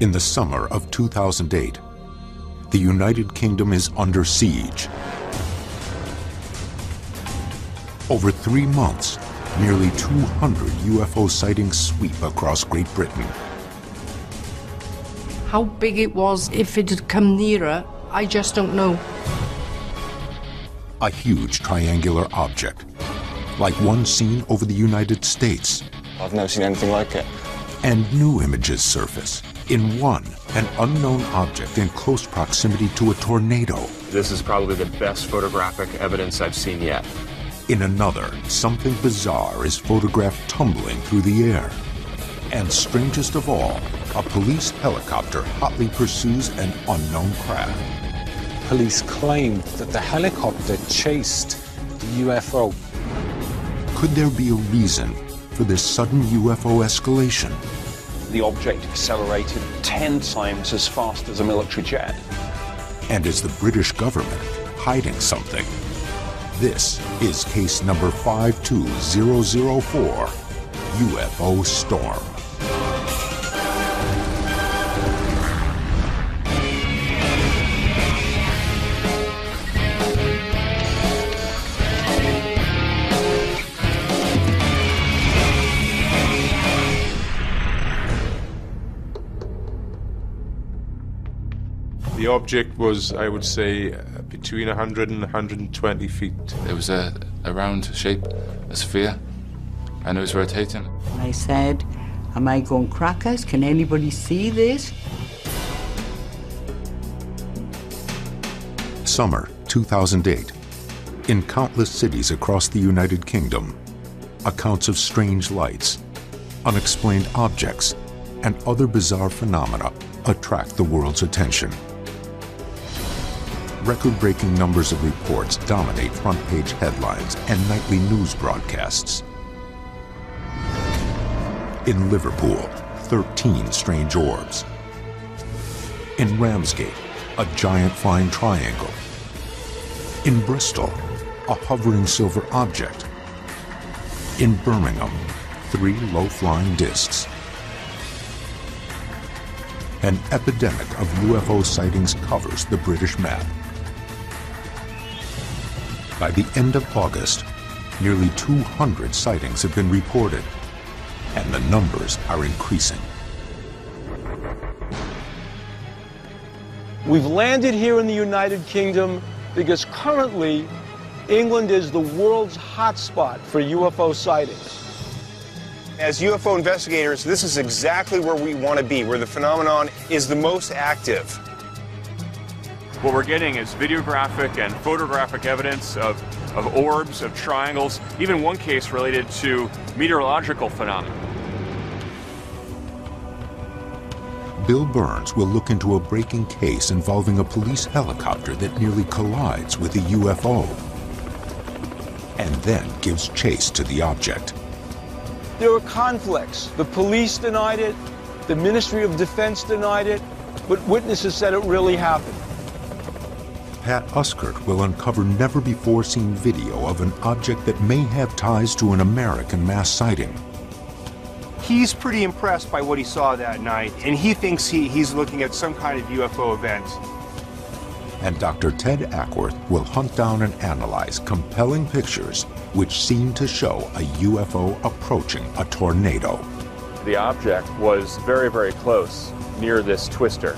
In the summer of 2008, the United Kingdom is under siege. Over 3 months, nearly 200 UFO sightings sweep across Great Britain. How big it was, if it had come nearer, I just don't know. A huge triangular object, like one seen over the United States. I've never seen anything like it. And new images surface. In one, an unknown object in close proximity to a tornado. This is probably the best photographic evidence I've seen yet. In another, something bizarre is photographed tumbling through the air. And strangest of all, a police helicopter hotly pursues an unknown craft. Police claimed that the helicopter chased the UFO. Could there be a reason for this sudden UFO escalation? The object accelerated 10 times as fast as a military jet. And is the British government hiding something? This is case number 52004, UFO Storm. The object was, I would say, between 100 and 120 feet. It was a round shape, a sphere, and it was rotating. I said, am I going crackers? Can anybody see this? Summer 2008. In countless cities across the United Kingdom, accounts of strange lights, unexplained objects, and other bizarre phenomena attract the world's attention. Record-breaking numbers of reports dominate front-page headlines and nightly news broadcasts. In Liverpool, 13 strange orbs. In Ramsgate, a giant flying triangle. In Bristol, a hovering silver object. In Birmingham, 3 low-flying discs. An epidemic of UFO sightings covers the British map. By the end of August, nearly 200 sightings have been reported, and the numbers are increasing. We've landed here in the United Kingdom because currently England is the world's hotspot for UFO sightings. As UFO investigators, this is exactly where we want to be, where the phenomenon is the most active. What we're getting is videographic and photographic evidence of orbs, of triangles, even one case related to meteorological phenomena. Bill Burns will look into a breaking case involving a police helicopter that nearly collides with a UFO, and then gives chase to the object. There were conflicts. The police denied it, the Ministry of Defense denied it, but witnesses said it really happened. Pat Uskert will uncover never-before-seen video of an object that may have ties to an American mass sighting. He's pretty impressed by what he saw that night, and he thinks he's looking at some kind of UFO event. And Dr. Ted Ackworth will hunt down and analyze compelling pictures which seem to show a UFO approaching a tornado. The object was very, very close, near this twister.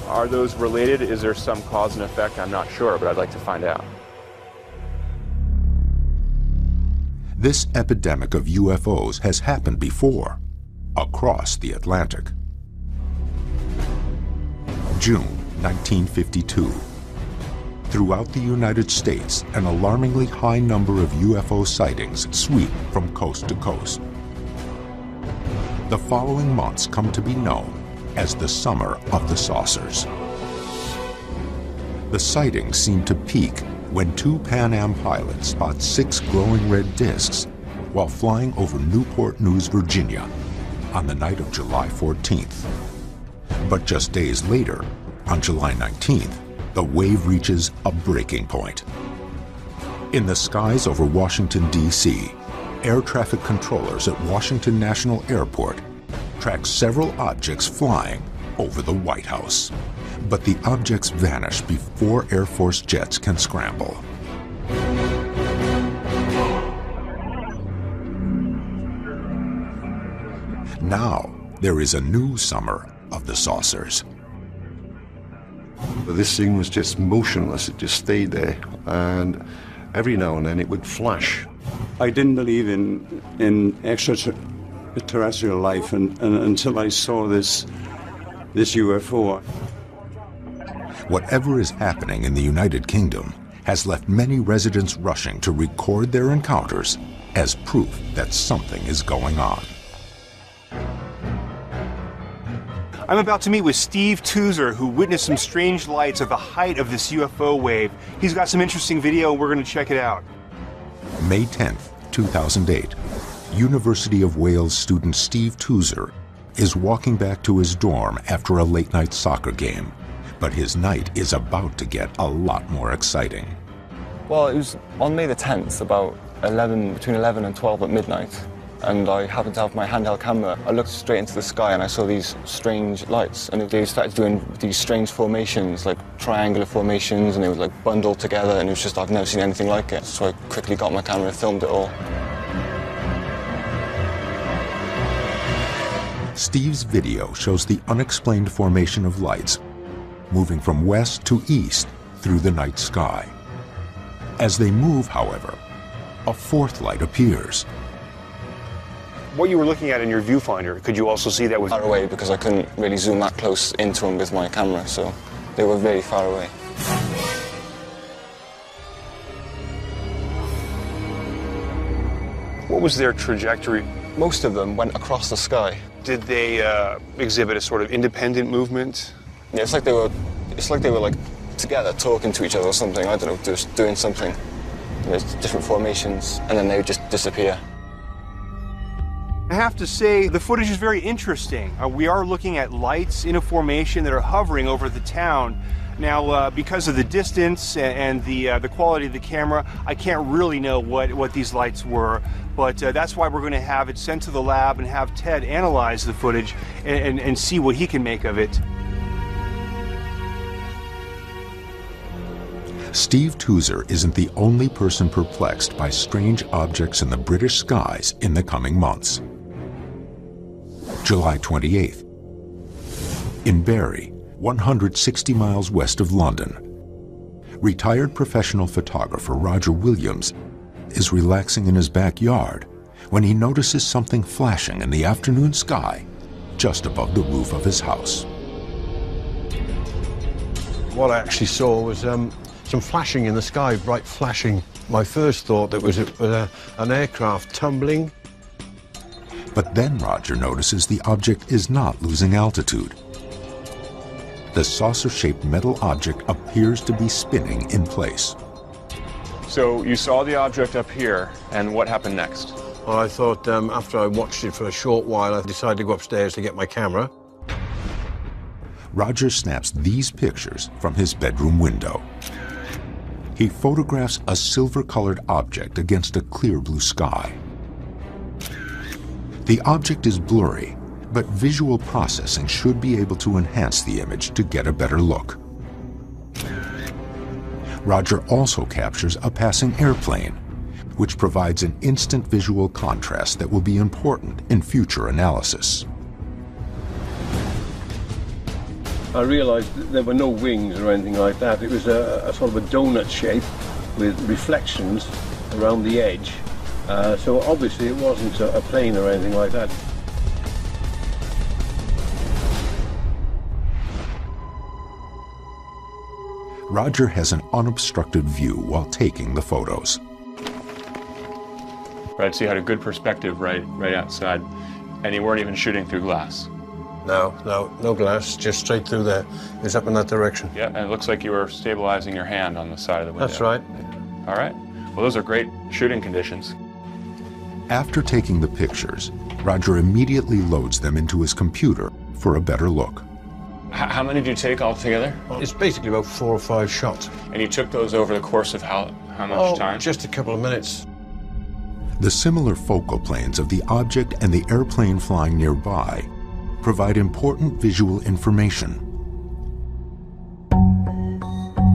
Are those related? Is there some cause and effect? I'm not sure, but I'd like to find out. This epidemic of UFOs has happened before, across the Atlantic. June 1952. Throughout the United States, an alarmingly high number of UFO sightings sweep from coast to coast. The following months come to be known as the Summer of the Saucers. The sightings seem to peak when 2 Pan Am pilots spot 6 glowing red discs while flying over Newport News, Virginia, on the night of July 14th. But just days later, on July 19th, the wave reaches a breaking point. In the skies over Washington, D.C., air traffic controllers at Washington National Airport track several objects flying over the White House. But the objects vanish before Air Force jets can scramble. Now, there is a new summer of the saucers. This thing was just motionless. It just stayed there, and every now and then it would flash. I didn't believe in extraterrestrial life until I saw this UFO. Whatever is happening in the United Kingdom has left many residents rushing to record their encounters as proof that something is going on. I'm about to meet with Steve Tuzer, who witnessed some strange lights at the height of this UFO wave. He's got some interesting video, and we're going to check it out. May 10th, 2008, University of Wales student Steve Tuzer is walking back to his dorm after a late-night soccer game. But his night is about to get a lot more exciting. Well, it was on May the 10th, about between 11 and 12 at midnight. And I happened to have my handheld camera. I looked straight into the sky and I saw these strange lights, and they started doing these strange formations, like triangular formations, and they were like bundled together, and it was just, I've never seen anything like it. So I quickly got my camera and filmed it all. Steve's video shows the unexplained formation of lights moving from west to east through the night sky. As they move, however, a fourth light appears. What you were looking at in your viewfinder, could you also see that with... Far away, because I couldn't really zoom that close into them with my camera, so they were very far away. What was their trajectory? Most of them went across the sky. Did they exhibit a sort of independent movement? Yeah, it's like they were like together, talking to each other or something. I don't know, just doing something. There's different formations, and then they would just disappear. I have to say, the footage is very interesting. We are looking at lights in a formation that are hovering over the town. Now, because of the distance and the quality of the camera, I can't really know what these lights were, but that's why we're going to have it sent to the lab and have Ted analyze the footage and see what he can make of it. Steve Tuzer isn't the only person perplexed by strange objects in the British skies in the coming months. July 28th. In Bury, 160 miles west of London, retired professional photographer Roger Williams is relaxing in his backyard when he notices something flashing in the afternoon sky just above the roof of his house. What I actually saw was some flashing in the sky, bright flashing. My first thought that was an aircraft tumbling. But then Roger notices the object is not losing altitude. The saucer-shaped metal object appears to be spinning in place. So you saw the object up here, and what happened next? Well, I thought after I watched it for a short while, I decided to go upstairs to get my camera. Roger snaps these pictures from his bedroom window. He photographs a silver-colored object against a clear blue sky. The object is blurry, but visual processing should be able to enhance the image to get a better look. Roger also captures a passing airplane, which provides an instant visual contrast that will be important in future analysis. I realized that there were no wings or anything like that. It was a sort of a donut shape with reflections around the edge. So obviously it wasn't a plane or anything like that. Roger has an unobstructed view while taking the photos. Right, so you had a good perspective right outside, and you weren't even shooting through glass. No glass, just straight through there. It's up in that direction. Yeah, and it looks like you were stabilizing your hand on the side of the window. That's right. All right. Well, those are great shooting conditions. After taking the pictures, Roger immediately loads them into his computer for a better look. How many did you take altogether? It's basically about 4 or 5 shots. And you took those over the course of how much time? Just a couple of minutes. The similar focal planes of the object and the airplane flying nearby provide important visual information.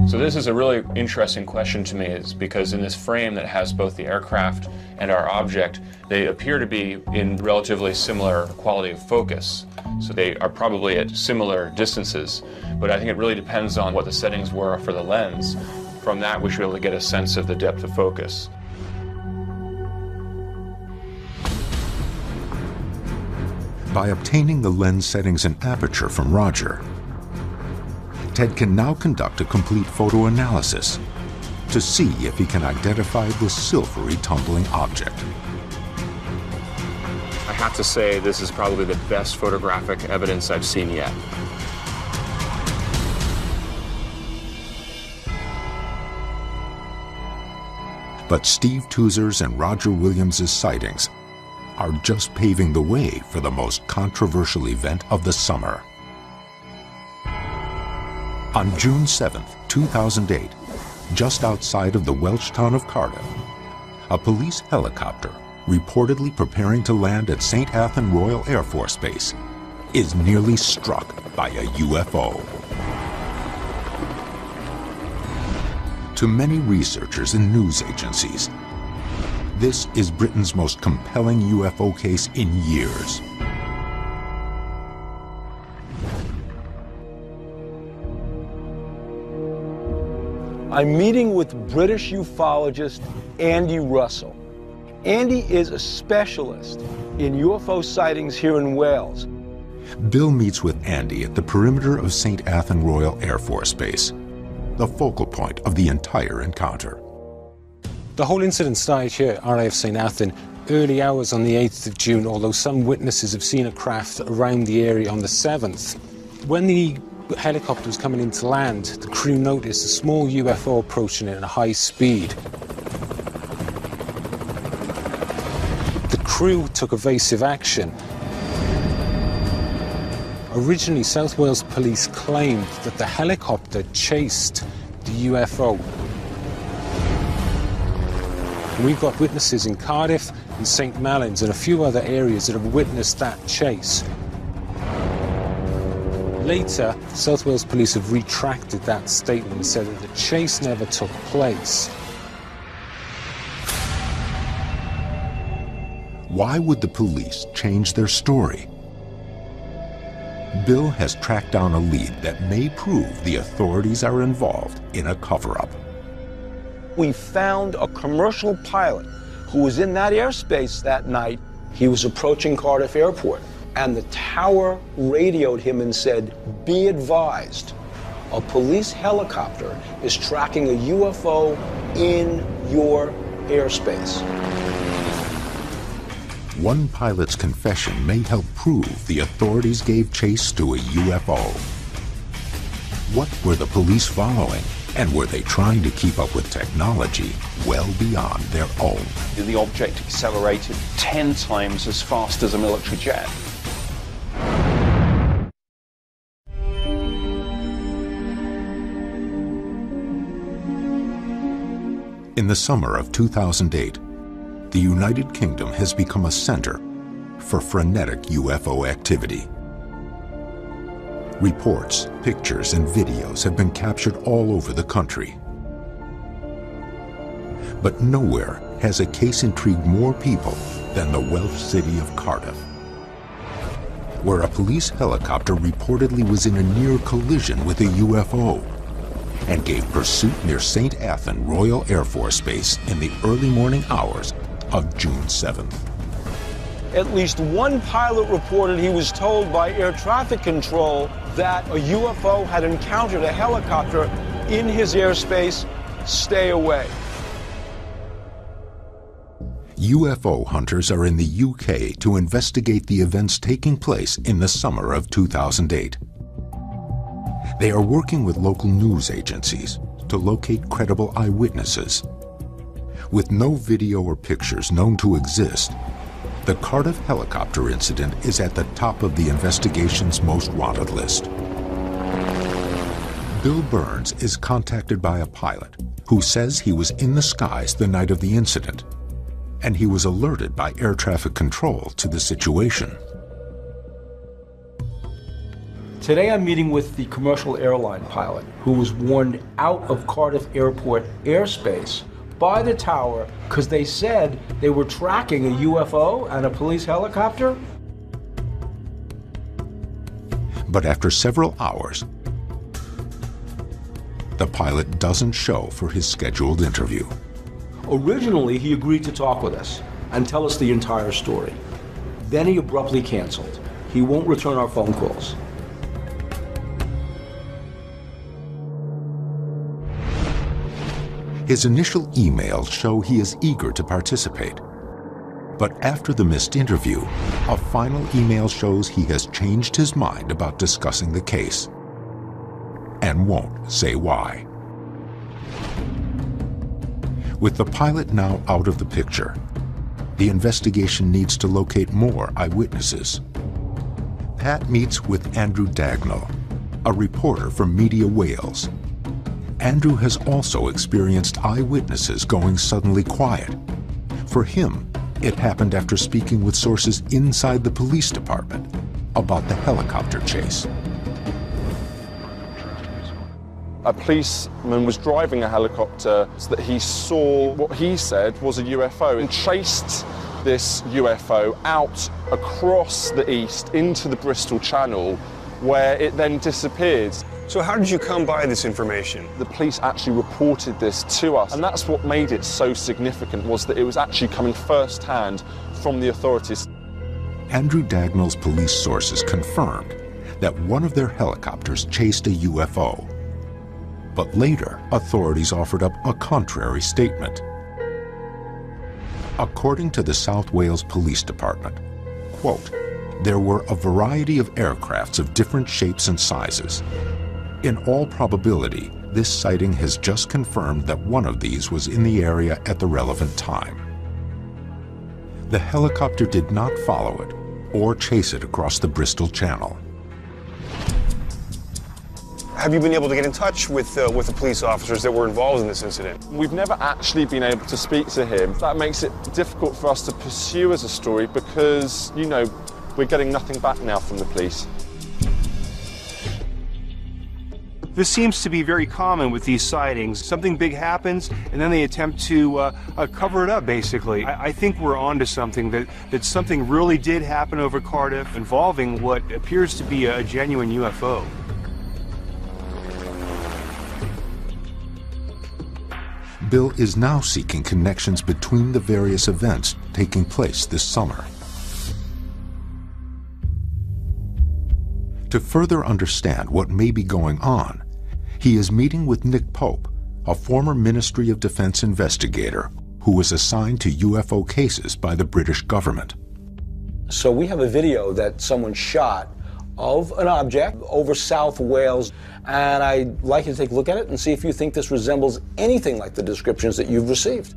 So this is a really interesting question to me, is because in this frame that has both the aircraft and our object, they appear to be in relatively similar quality of focus. So they are probably at similar distances, but I think it really depends on what the settings were for the lens. From that, we should be able to get a sense of the depth of focus. By obtaining the lens settings and aperture from Roger, Ted can now conduct a complete photo analysis to see if he can identify the silvery tumbling object. I have to say this is probably the best photographic evidence I've seen yet. But Steve Toozer's and Roger Williams's sightings are just paving the way for the most controversial event of the summer. On June 7, 2008, just outside of the Welsh town of Cardiff, a police helicopter, reportedly preparing to land at St. Athan Royal Air Force Base, is nearly struck by a UFO. To many researchers and news agencies, this is Britain's most compelling UFO case in years. I'm meeting with British ufologist Andy Russell. Andy is a specialist in UFO sightings here in Wales. Bill meets with Andy at the perimeter of St. Athan Royal Air Force Base, the focal point of the entire encounter. The whole incident started here at RAF St. Athan early hours on the 8th of June, although some witnesses have seen a craft around the area on the 7th. When the helicopter was coming in to land, the crew noticed a small UFO approaching it at a high speed. The crew took evasive action. Originally, South Wales Police claimed that the helicopter chased the UFO. And we've got witnesses in Cardiff and St. Mellons and a few other areas that have witnessed that chase. Later, South Wales Police have retracted that statement and said that the chase never took place. Why would the police change their story? Bill has tracked down a lead that may prove the authorities are involved in a cover-up. We found a commercial pilot who was in that airspace that night. He was approaching Cardiff Airport, and the tower radioed him and said, "Be advised, a police helicopter is tracking a UFO in your airspace." One pilot's confession may help prove the authorities gave chase to a UFO. What were the police following? And were they trying to keep up with technology well beyond their own? The object accelerated 10 times as fast as a military jet. In the summer of 2008, the United Kingdom has become a center for frenetic UFO activity. Reports, pictures, and videos have been captured all over the country. But nowhere has a case intrigued more people than the Welsh city of Cardiff, where a police helicopter reportedly was in a near collision with a UFO and gave pursuit near St. Athan Royal Air Force Base in the early morning hours of June 7th. At least one pilot reported he was told by air traffic control that a UFO had encountered a helicopter in his airspace. Stay away. UFO hunters are in the UK to investigate the events taking place in the summer of 2008. They are working with local news agencies to locate credible eyewitnesses. With no video or pictures known to exist, the Cardiff helicopter incident is at the top of the investigation's most wanted list. Bill Burns is contacted by a pilot who says he was in the skies the night of the incident, and he was alerted by air traffic control to the situation. Today I'm meeting with the commercial airline pilot who was warned out of Cardiff Airport airspace by the tower because they said they were tracking a UFO and a police helicopter. But after several hours, the pilot doesn't show for his scheduled interview. Originally, he agreed to talk with us and tell us the entire story. Then he abruptly canceled. He won't return our phone calls. His initial emails show he is eager to participate. But after the missed interview, a final email shows he has changed his mind about discussing the case and won't say why. With the pilot now out of the picture, the investigation needs to locate more eyewitnesses. Pat meets with Andrew Dagnall, a reporter from Media Wales. Andrew has also experienced eyewitnesses going suddenly quiet. For him, it happened after speaking with sources inside the police department about the helicopter chase. A policeman was driving a helicopter so that he saw what he said was a UFO and chased this UFO out across the east into the Bristol Channel, where it then disappeared. So how did you come by this information? The police actually reported this to us, and that's what made it so significant, was that it was actually coming first-hand from the authorities. Andrew Dagnall's police sources confirmed that one of their helicopters chased a UFO. But later, authorities offered up a contrary statement. According to the South Wales Police Department, quote, there were a variety of aircrafts of different shapes and sizes. In all probability, this sighting has just confirmed that one of these was in the area at the relevant time. The helicopter did not follow it or chase it across the Bristol Channel. Have you been able to get in touch with the police officers that were involved in this incident? We've never actually been able to speak to him. That makes it difficult for us to pursue as a story because, you know, we're getting nothing back now from the police. This seems to be very common with these sightings. Something big happens, and then they attempt to cover it up, basically. I think we're onto something, that something really did happen over Cardiff involving what appears to be a genuine UFO. Bill is now seeking connections between the various events taking place this summer. To further understand what may be going on, he is meeting with Nick Pope, a former Ministry of Defense investigator who was assigned to UFO cases by the British government. So we have a video that someone shot of an object over South Wales, and I'd like you to take a look at it and see if you think this resembles anything like the descriptions that you've received.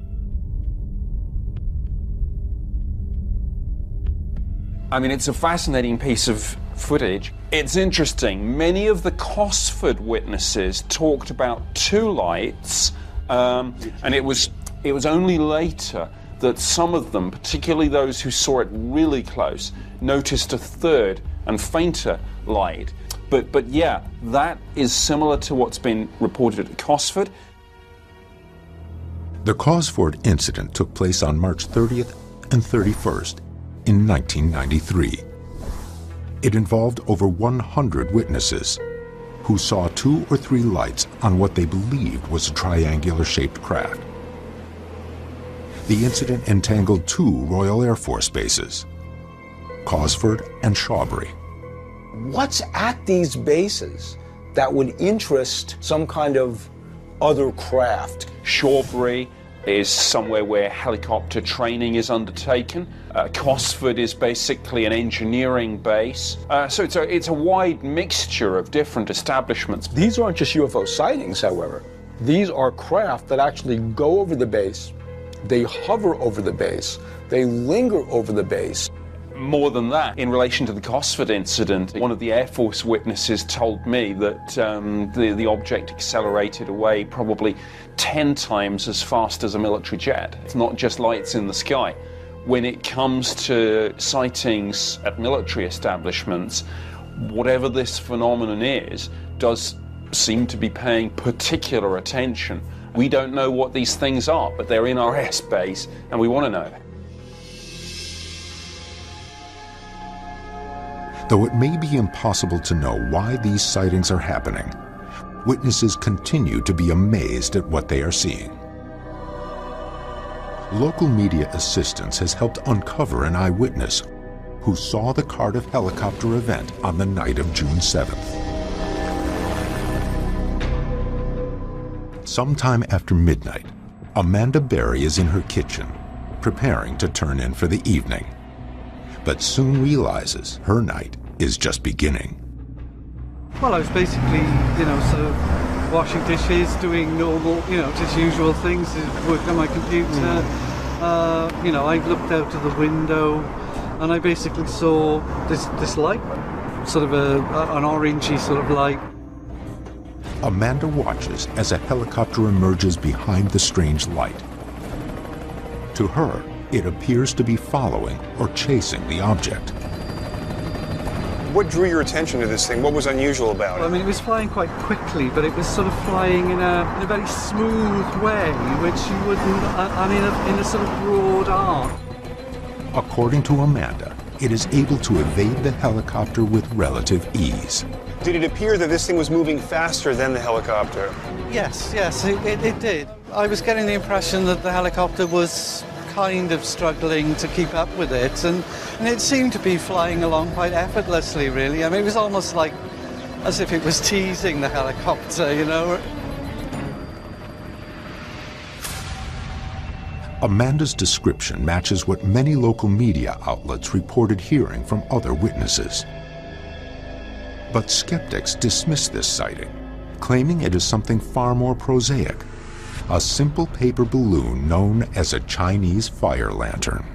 I mean, it's a fascinating piece of footage. It's interesting. Many of the Cosford witnesses talked about two lights, and it was only later that some of them, particularly those who saw it really close, noticed a third and fainter light. But yeah, that is similar to what's been reported at Cosford. The Cosford incident took place on March 30th and 31st in 1993. It involved over 100 witnesses who saw 2 or 3 lights on what they believed was a triangular-shaped craft. The incident entangled 2 Royal Air Force bases, Cosford and Shawbury. What's at these bases that would interest some kind of other craft? Shawbury is somewhere where helicopter training is undertaken. Cosford is basically an engineering base. So it's a wide mixture of different establishments. These aren't just UFO sightings, however. These are craft that actually go over the base, they hover over the base, they linger over the base. More than that, in relation to the Cosford incident, one of the Air Force witnesses told me that the object accelerated away probably 10 times as fast as a military jet. It's not just lights in the sky. When it comes to sightings at military establishments, whatever this phenomenon is, does seem to be paying particular attention. We don't know what these things are, but they're in our airspace, and we want to know. Though it may be impossible to know why these sightings are happening, witnesses continue to be amazed at what they are seeing. Local media assistance has helped uncover an eyewitness who saw the Cardiff helicopter event on the night of June 7th. Sometime after midnight, Amanda Berry is in her kitchen, preparing to turn in for the evening, but soon realizes her night is just beginning. Well, I was basically, sort of washing dishes, doing normal, just usual things, working on my computer. I looked out of the window and I basically saw this light, sort of an orangey sort of light. Amanda watches as a helicopter emerges behind the strange light. To her, it appears to be following or chasing the object. What drew your attention to this thing? What was unusual about it? Well, I mean, it was flying quite quickly, but it was sort of flying in a very smooth way, which you wouldn't, in a sort of broad arc. According to Amanda, it is able to evade the helicopter with relative ease. Did it appear that this thing was moving faster than the helicopter? Yes, it did. I was getting the impression that the helicopter was kind of struggling to keep up with it, and it seemed to be flying along quite effortlessly, really. I mean, it was almost like as if it was teasing the helicopter, Amanda's description matches what many local media outlets reported hearing from other witnesses. But skeptics dismiss this sighting, claiming it is something far more prosaic, a simple paper balloon known as a Chinese fire lantern.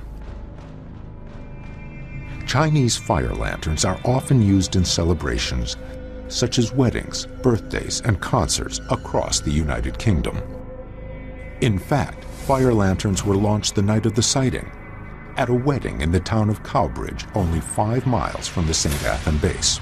Chinese fire lanterns are often used in celebrations such as weddings, birthdays, and concerts across the United Kingdom. In fact, fire lanterns were launched the night of the sighting at a wedding in the town of Cowbridge, only 5 miles from the St. Athan base.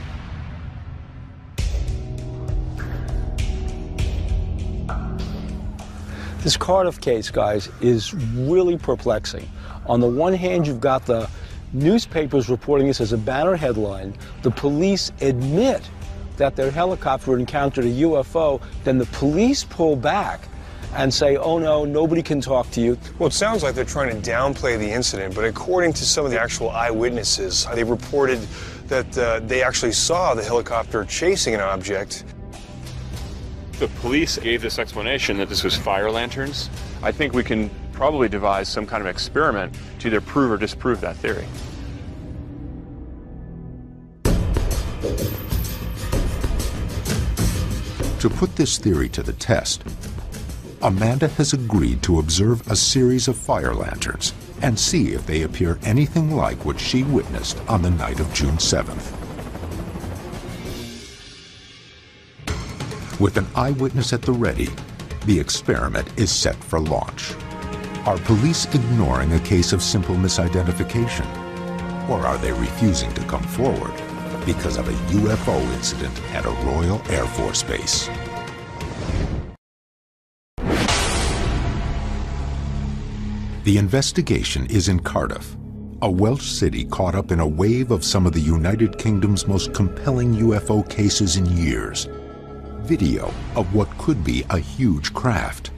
This Cardiff case, guys, is really perplexing. On the one hand, you've got the newspapers reporting this as a banner headline. The police admit that their helicopter encountered a UFO. Then the police pull back and say, oh no, nobody can talk to you. Well, it sounds like they're trying to downplay the incident, but according to some of the actual eyewitnesses, they reported that they actually saw the helicopter chasing an object. The police gave this explanation that this was fire lanterns. I think we can probably devise some kind of experiment to either prove or disprove that theory. To put this theory to the test, Amanda has agreed to observe a series of fire lanterns and see if they appear anything like what she witnessed on the night of June 7th. With an eyewitness at the ready, the experiment is set for launch. Are police ignoring a case of simple misidentification? Or are they refusing to come forward because of a UFO incident at a Royal Air Force base? The investigation is in Cardiff, a Welsh city caught up in a wave of some of the United Kingdom's most compelling UFO cases in years. Video of what could be a huge craft.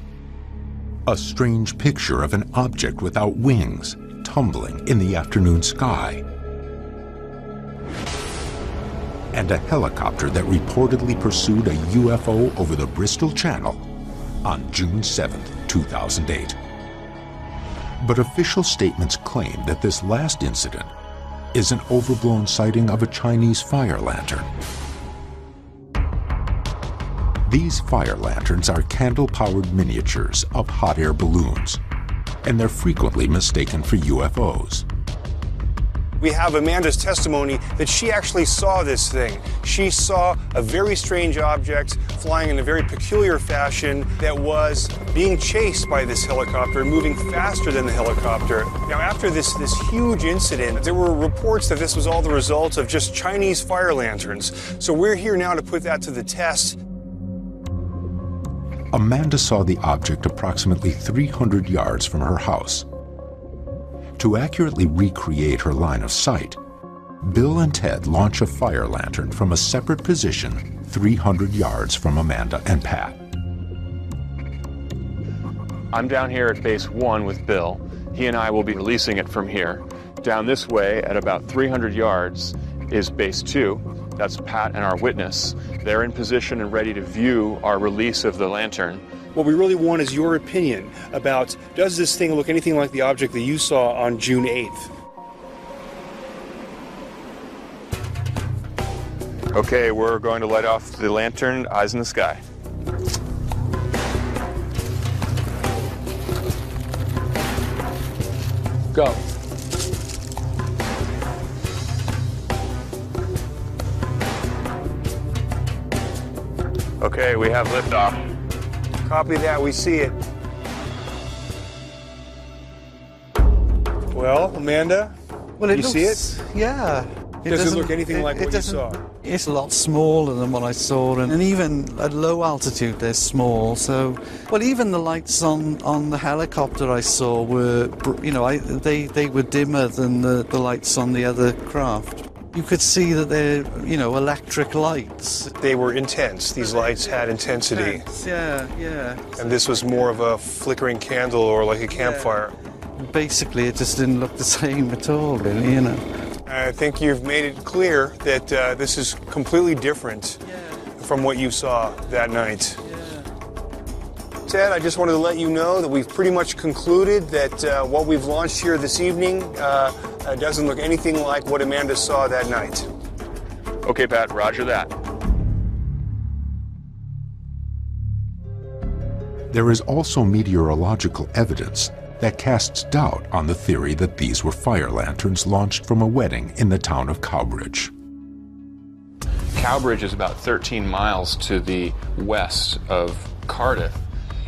A strange picture of an object without wings tumbling in the afternoon sky. And a helicopter that reportedly pursued a UFO over the Bristol Channel on June 7th, 2008. But official statements claim that this last incident is an overblown sighting of a Chinese fire lantern. These fire lanterns are candle-powered miniatures of hot air balloons, and they're frequently mistaken for UFOs. we have Amanda's testimony that she actually saw this thing. She saw a very strange object flying in a very peculiar fashion that was being chased by this helicopter, moving faster than the helicopter. Now, after this huge incident, there were reports that this was all the result of just Chinese fire lanterns. So we're here now to put that to the test. Amanda saw the object approximately 300 yards from her house. To accurately recreate her line of sight, Bill and Ted launch a fire lantern from a separate position 300 yards from Amanda and Pat. I'm down here at base 1 with Bill. He and I will be releasing it from here. Down this way at about 300 yards is base 2. That's Pat and our witness. They're in position and ready to view our release of the lantern. What we really want is your opinion about, does this thing look anything like the object that you saw on June 8th? Okay, we're going to light off the lantern, eyes in the sky. Go. Okay, we have liftoff. Copy that, we see it. Well, Amanda, well, it you looks, see it? Yeah. Does it look anything like what you saw? It's a lot smaller than what I saw, and even at low altitude they're small. So, well, even the lights on the helicopter I saw were, you know, they were dimmer than the lights on the other craft. You could see that they're, you know, electric lights. They were intense. These lights had intensity. Yeah, yeah. And this was more of a flickering candle or like a campfire. Basically, it just didn't look the same at all, really, you know. I think you've made it clear that this is completely different from what you saw that night. Ted, I just wanted to let you know that we've pretty much concluded that what we've launched here this evening doesn't look anything like what Amanda saw that night. Okay, Pat, roger that. There is also meteorological evidence that casts doubt on the theory that these were fire lanterns launched from a wedding in the town of Cowbridge. Cowbridge is about 13 miles to the west of Cardiff.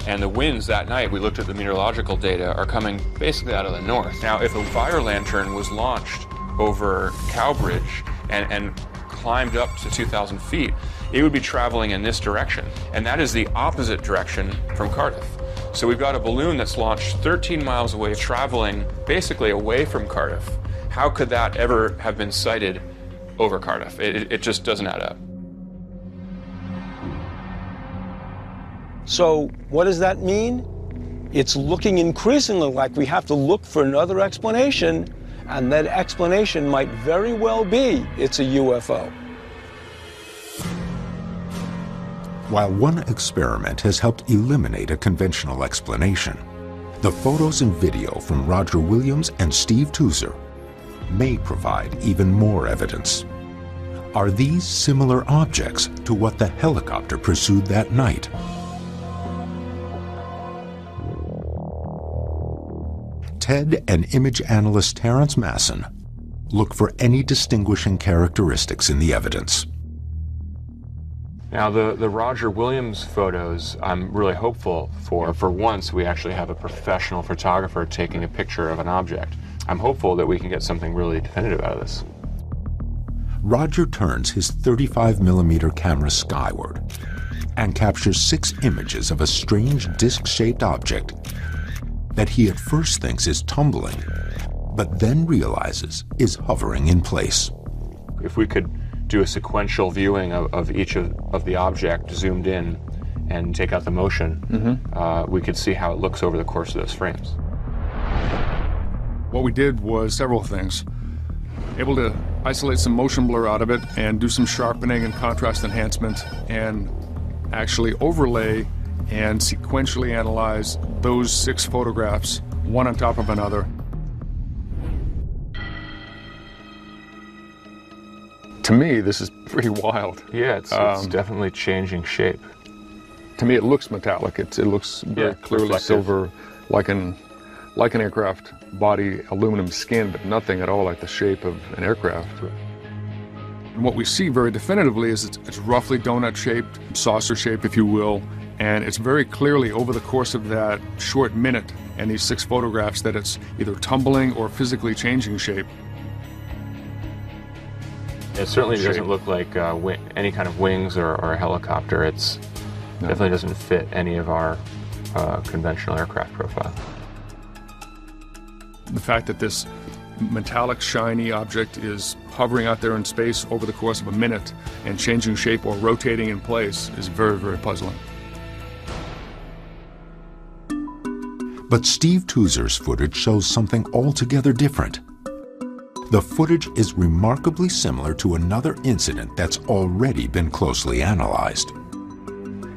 And the winds that night, we looked at the meteorological data, are coming basically out of the north. Now, if a fire lantern was launched over Cowbridge and climbed up to 2,000 feet, it would be traveling in this direction. And that is the opposite direction from Cardiff. So we've got a balloon that's launched 13 miles away, traveling basically away from Cardiff. How could that ever have been sighted over Cardiff? It just doesn't add up. So what does that mean? It's looking increasingly like we have to look for another explanation, and that explanation might very well be it's a UFO. While one experiment has helped eliminate a conventional explanation, the photos and video from Roger Williams and Steve Tuser may provide even more evidence. Are these similar objects to what the helicopter pursued that night? Ted and image analyst Terrence Masson look for any distinguishing characteristics in the evidence. Now, the Roger Williams photos, I'm really hopeful for. For once, we actually have a professional photographer taking a picture of an object. I'm hopeful that we can get something really definitive out of this. Roger turns his 35mm camera skyward and captures 6 images of a strange disc-shaped object that he at first thinks is tumbling, but then realizes is hovering in place. If we could do a sequential viewing of each of the object zoomed in and take out the motion, we could see how it looks over the course of those frames. What we did was several things. Able to isolate some motion blur out of it and do some sharpening and contrast enhancement and actually overlay and sequentially analyze those 6 photographs, one on top of another. To me, this is pretty wild. Yeah, it's definitely changing shape. To me, it looks metallic. It looks very clearly reflective. silver, like like an aircraft body, aluminum skin, but nothing at all like the shape of an aircraft. And what we see very definitively is it's roughly donut-shaped, saucer-shaped, if you will, and it's very clearly over the course of that short minute and these 6 photographs that it's either tumbling or physically changing shape. It certainly doesn't look like any kind of wings or a helicopter. It's definitely doesn't fit any of our conventional aircraft profile. The fact that this metallic, shiny object is hovering out there in space over the course of a minute and changing shape or rotating in place is very, very puzzling. But Steve Toozer's footage shows something altogether different. The footage is remarkably similar to another incident that's already been closely analyzed.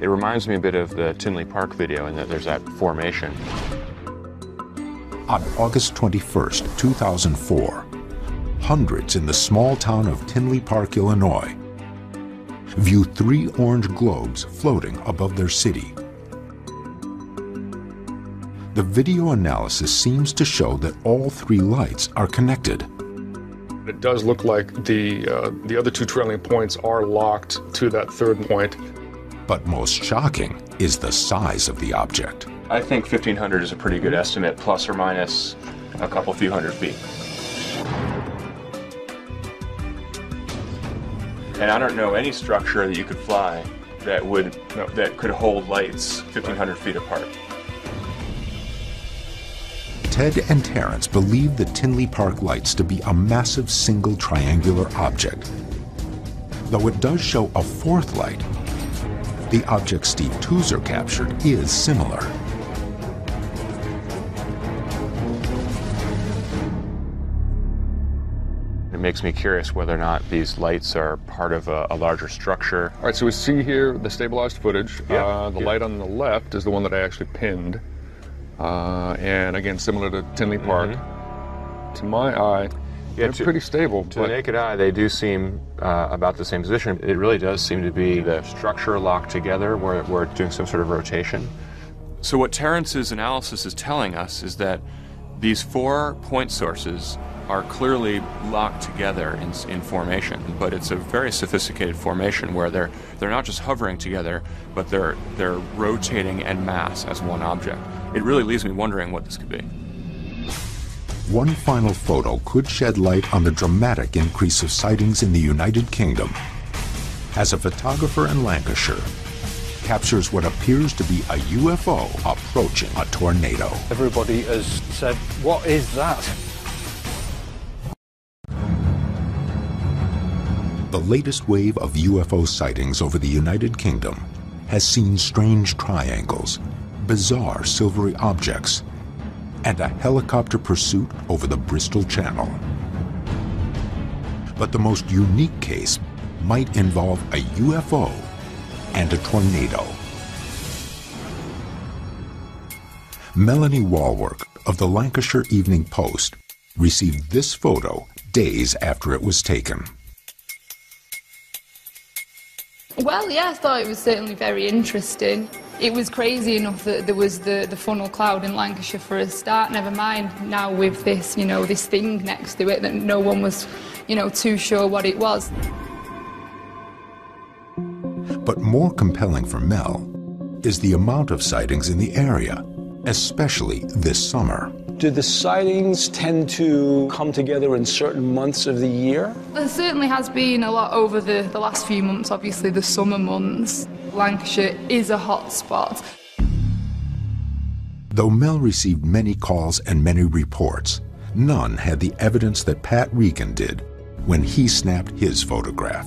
It reminds me a bit of the Tinley Park video in that there's that formation. On August 21st, 2004, hundreds in the small town of Tinley Park, Illinois, view 3 orange globes floating above their city. The video analysis seems to show that all 3 lights are connected. It does look like the other 2 trailing points are locked to that 3rd point. But most shocking is the size of the object. I think 1,500 is a pretty good estimate, plus or minus a few hundred feet. And I don't know any structure that you could fly that could hold lights 1,500 feet apart. Ted and Terrence believe the Tinley Park lights to be a massive single triangular object. Though it does show a 4th light, the object Steve Toozer captured is similar. It makes me curious whether or not these lights are part of a larger structure. All right, so we see here the stabilized footage. The light on the left is the one that I actually pinned. And again, similar to Tinley Park. To my eye, they're pretty stable. To the naked eye, they do seem about the same position. It really does seem to be the structure locked together where we're doing some sort of rotation. So what Terrence's analysis is telling us is that these 4 point sources are clearly locked together in formation, but it's a very sophisticated formation where they're not just hovering together, but they're rotating en masse as one object. It really leaves me wondering what this could be. One final photo could shed light on the dramatic increase of sightings in the United Kingdom, as a photographer in Lancashire captures what appears to be a UFO approaching a tornado. Everybody has said, "What is that?" The latest wave of UFO sightings over the United Kingdom has seen strange triangles, bizarre silvery objects, and a helicopter pursuit over the Bristol Channel. But the most unique case might involve a UFO and a tornado. Melanie Walwork of the Lancashire Evening Post received this photo days after it was taken. Well, yeah, I thought it was certainly very interesting. It was crazy enough that there was the funnel cloud in Lancashire for a start, never mind now with this, this thing next to it that no one was, too sure what it was. But more compelling for Mel is the amount of sightings in the area, especially this summer. Do the sightings tend to come together in certain months of the year? There certainly has been a lot over the last few months, obviously the summer months. Lancashire is a hot spot. Though Mel received many calls and many reports, none had the evidence that Pat Regan did when he snapped his photograph.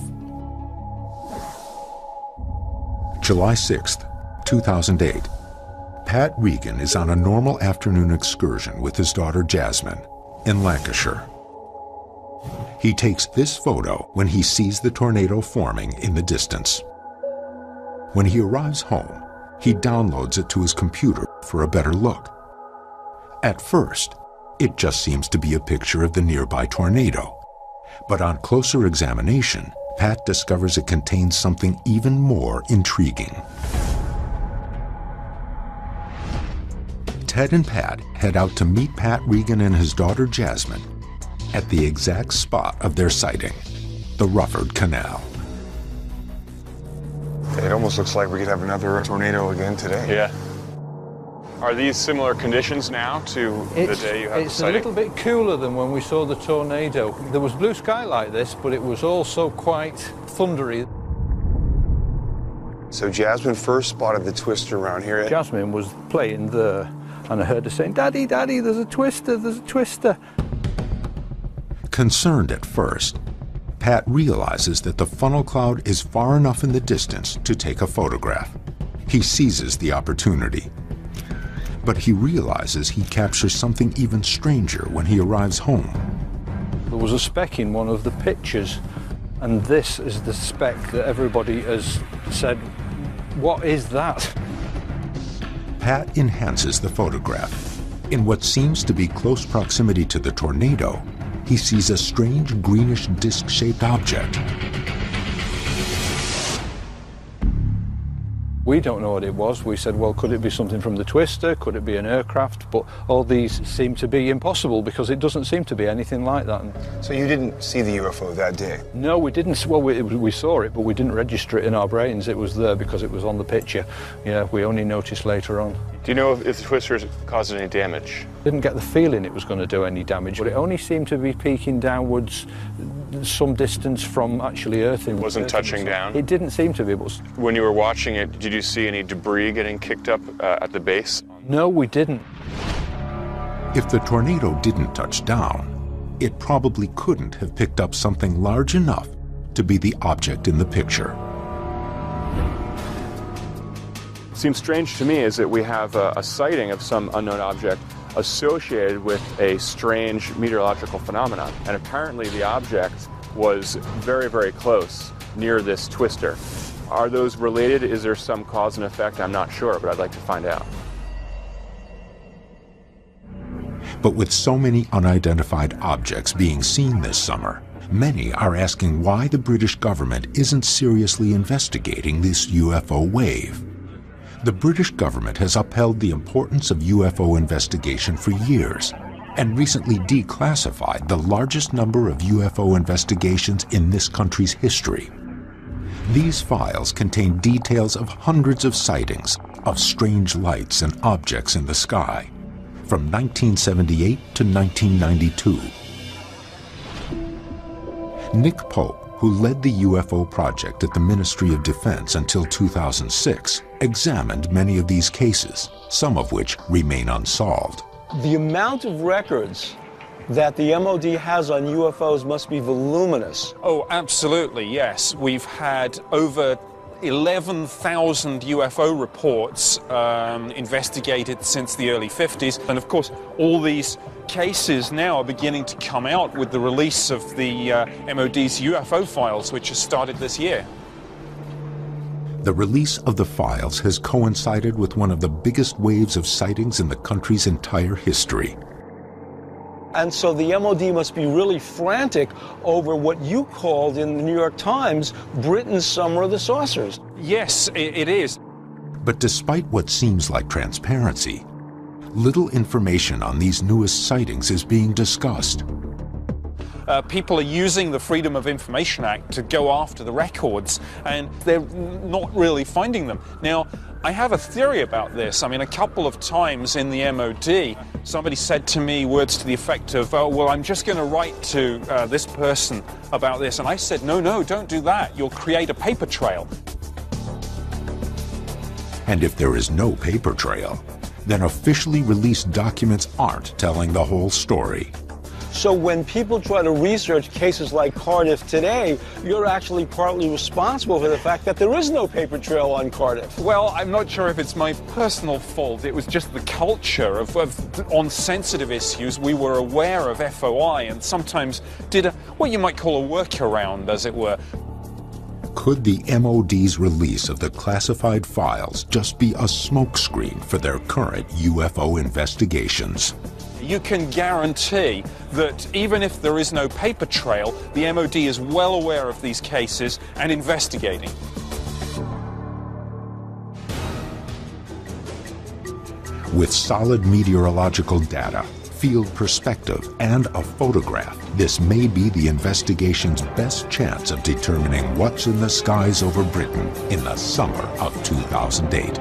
July 6th, 2008. Pat Regan is on a normal afternoon excursion with his daughter Jasmine in Lancashire. He takes this photo when he sees the tornado forming in the distance. When he arrives home, he downloads it to his computer for a better look. At first, it just seems to be a picture of the nearby tornado. But on closer examination, Pat discovers it contains something even more intriguing. Ted and Pat head out to meet Pat Regan and his daughter Jasmine at the exact spot of their sighting, the Rufford Canal. It almost looks like we could have another tornado again today. Yeah. Are these similar conditions now to the day you had the It's sighting? a little bit cooler than when we saw the tornado. There was blue sky like this, but it was also quite thundery. So Jasmine first spotted the twister around here. Jasmine was playing there, and I heard her saying, "Daddy, Daddy, there's a twister, there's a twister." Concerned at first, Pat realizes that the funnel cloud is far enough in the distance to take a photograph. He seizes the opportunity. But he realizes he captures something even stranger when he arrives home. There was a speck in one of the pictures, and this is the speck that everybody has said, "What is that?" Pat enhances the photograph. In what seems to be close proximity to the tornado, he sees a strange greenish disc-shaped object. We don't know what it was. We said, well, could it be something from the twister? Could it be an aircraft? But all these seem to be impossible because it doesn't seem to be anything like that. So you didn't see the UFO that day? No, we didn't. Well, we saw it, but we didn't register it in our brains. It was there because it was on the picture. Yeah, we only noticed later on. Do you know if the twisters caused any damage? Didn't get the feeling it was going to do any damage, but it only seemed to be peaking downwards some distance from actually Earth. It wasn't touching down? It didn't seem to be. But When you were watching it, did you see any debris getting kicked up at the base? No, we didn't. If the tornado didn't touch down, it probably couldn't have picked up something large enough to be the object in the picture. Seems strange to me is that we have a sighting of some unknown object associated with a strange meteorological phenomenon. And apparently the object was very, very close near this twister. Are those related? Is there some cause and effect? I'm not sure, but I'd like to find out. But with so many unidentified objects being seen this summer, many are asking why the British government isn't seriously investigating this UFO wave. The British government has upheld the importance of UFO investigation for years and recently declassified the largest number of UFO investigations in this country's history. These files contain details of hundreds of sightings of strange lights and objects in the sky from 1978 to 1992. Nick Pope, who led the UFO project at the Ministry of Defense until 2006, examined many of these cases, some of which remain unsolved. The amount of records that the MOD has on UFOs must be voluminous. Oh, absolutely, yes. We've had over 11,000 UFO reports investigated since the early 50s. And of course, all these cases now are beginning to come out with the release of the MOD's UFO files, which has started this year. The release of the files has coincided with one of the biggest waves of sightings in the country's entire history. And so the MOD must be really frantic over what you called in the New York Times Britain's Summer of the Saucers. Yes, it is. But despite what seems like transparency, little information on these newest sightings is being discussed. People are using the Freedom of Information Act to go after the records, and they're not really finding them. Now, I have a theory about this. I mean, a couple of times in the MOD, somebody said to me words to the effect of, oh, well, I'm just going to write to this person about this. And I said, no, don't do that. You'll create a paper trail. And if there is no paper trail, then officially released documents aren't telling the whole story. So when people try to research cases like Cardiff today, you're actually partly responsible for the fact that there is no paper trail on Cardiff. Well, I'm not sure if it's my personal fault. It was just the culture of on sensitive issues. We were aware of FOI and sometimes did what you might call a workaround, as it were. Could the MOD's release of the classified files just be a smokescreen for their current UFO investigations? You can guarantee that even if there is no paper trail, the MOD is well aware of these cases and investigating. With solid meteorological data, field perspective, and a photograph, this may be the investigation's best chance of determining what's in the skies over Britain in the summer of 2008.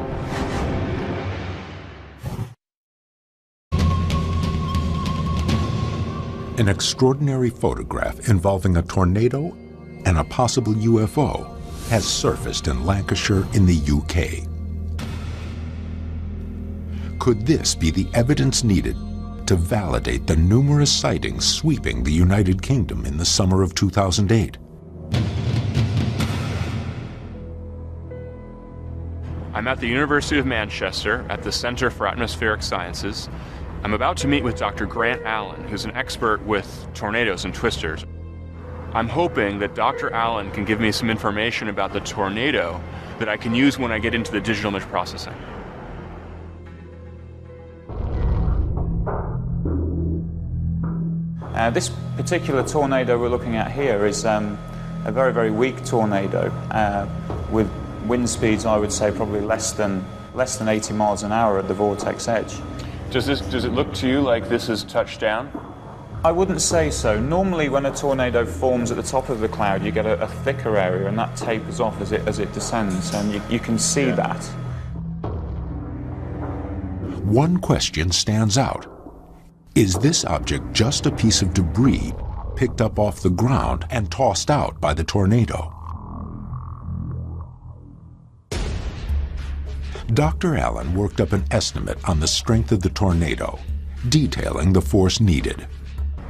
An extraordinary photograph involving a tornado and a possible UFO has surfaced in Lancashire in the UK. Could this be the evidence needed to validate the numerous sightings sweeping the United Kingdom in the summer of 2008? I'm at the University of Manchester at the Centre for Atmospheric Sciences. I'm about to meet with Dr. Grant Allen, who's an expert with tornadoes and twisters. I'm hoping that Dr. Allen can give me some information about the tornado that I can use when I get into the digital image processing. This particular tornado we're looking at here is a very, very weak tornado with wind speeds, I would say, probably less than 80 miles an hour at the vortex edge. Does it look to you like this is touched down? I wouldn't say so. Normally when a tornado forms at the top of the cloud, you get a thicker area and that tapers off as it descends, and you can see that. One question stands out. Is this object just a piece of debris picked up off the ground and tossed out by the tornado? Dr. Allen worked up an estimate on the strength of the tornado, detailing the force needed.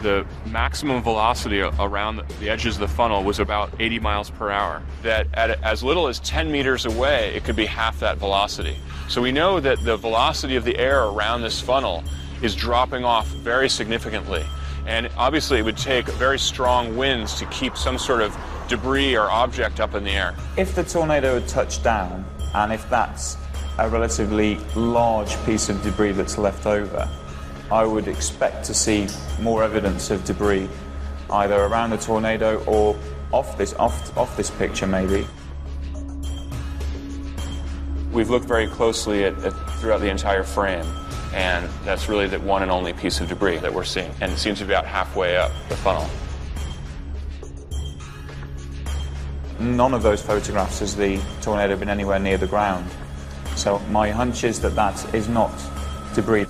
The maximum velocity around the edges of the funnel was about 80 miles per hour. That at as little as 10 meters away, it could be half that velocity. So we know that the velocity of the air around this funnel is dropping off very significantly. And obviously it would take very strong winds to keep some sort of debris or object up in the air. If the tornado had touched down, and if that's a relatively large piece of debris that's left over, I would expect to see more evidence of debris either around the tornado or off this picture maybe. We've looked very closely throughout the entire frame, and that's really the one and only piece of debris that we're seeing, and it seems to be about halfway up the funnel. None of those photographs has the tornado been anywhere near the ground. So my hunch is that that is not debris.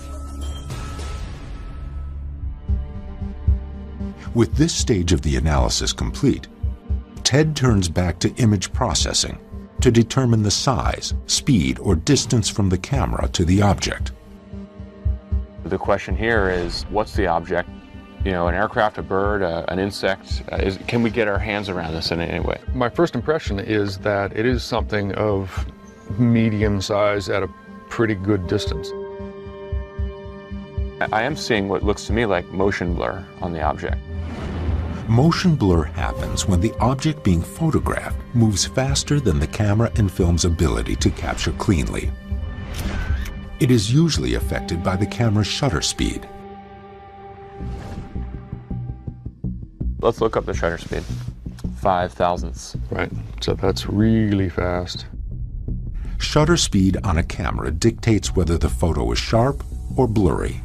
With this stage of the analysis complete, Ted turns back to image processing to determine the size, speed, or distance from the camera to the object. The question here is, what's the object? You know, an aircraft, a bird, an insect? Can we get our hands around this in any way? My first impression is that it is something of medium size at a pretty good distance. I am seeing what looks to me like motion blur on the object. Motion blur happens when the object being photographed moves faster than the camera and film's ability to capture cleanly. It is usually affected by the camera's shutter speed. Let's look up the shutter speed. 5 thousandths. Right, so that's really fast. Shutter speed on a camera dictates whether the photo is sharp or blurry.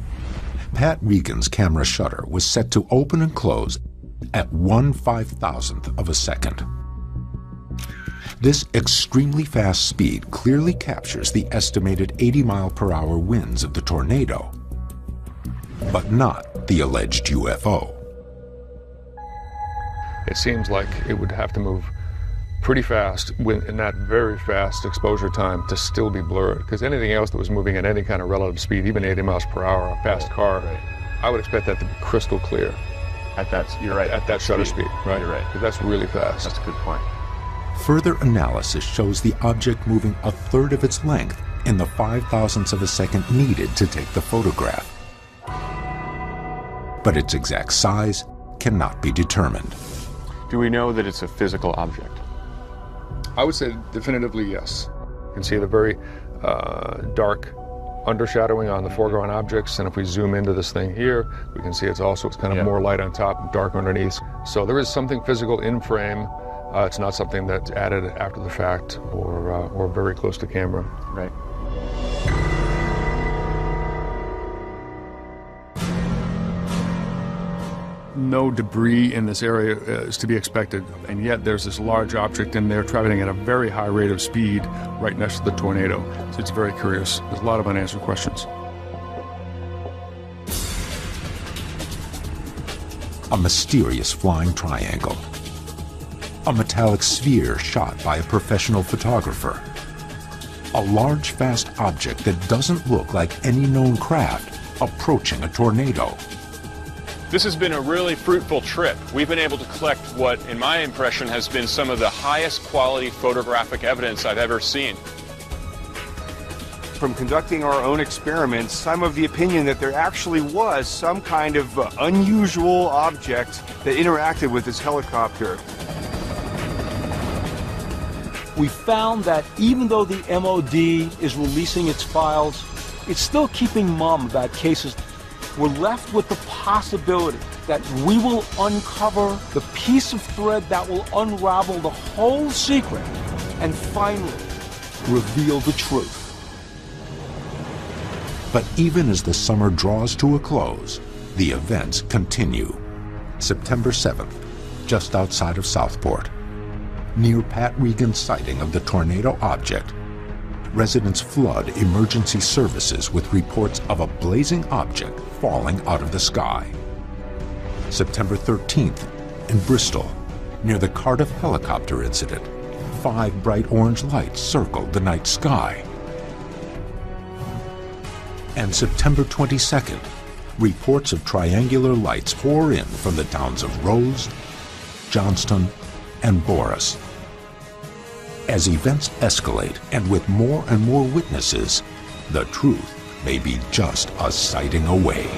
Pat Regan's camera shutter was set to open and close at 1/5000th of a second. This extremely fast speed clearly captures the estimated 80-mile-per-hour winds of the tornado, but not the alleged UFO. It seems like it would have to move pretty fast in that very fast exposure time to still be blurred, because anything else that was moving at any kind of relative speed, even 80 miles per hour, a fast car, I would expect that to be crystal clear. You're right. At that shutter speed, right? You're right. Because that's really fast. That's a good point. Further analysis shows the object moving a third of its length in the 5,000ths of a second needed to take the photograph. But its exact size cannot be determined. Do we know that it's a physical object? I would say definitively yes. You can see the very dark undershadowing on the foreground objects, and if we zoom into this thing here, we can see it's kind of more light on top, dark underneath. So there is something physical in frame. It's not something that's added after the fact or very close to camera. Right. no debris in this area is to be expected, and yet there's this large object in there traveling at a very high rate of speed right next to the tornado. So it's very curious. There's a lot of unanswered questions. A mysterious flying triangle. A metallic sphere shot by a professional photographer. A large, fast object that doesn't look like any known craft approaching a tornado. This has been a really fruitful trip. We've been able to collect what, in my impression, has been some of the highest quality photographic evidence I've ever seen. From conducting our own experiments, I'm of the opinion that there actually was some kind of unusual object that interacted with this helicopter. We found that even though the MOD is releasing its files, it's still keeping mum about cases. We're left with the possibility that we will uncover the piece of thread that will unravel the whole secret and finally reveal the truth. But even as the summer draws to a close, the events continue. September 7th, just outside of Southport, near Pat Regan's sighting of the tornado object, residents flood emergency services with reports of a blazing object falling out of the sky. September 13th, in Bristol, near the Cardiff helicopter incident, 5 bright orange lights circled the night sky. And September 22nd, reports of triangular lights pour in from the towns of Rose, Johnston, and Boris. As events escalate, and with more and more witnesses, the truth may be just a sighting away.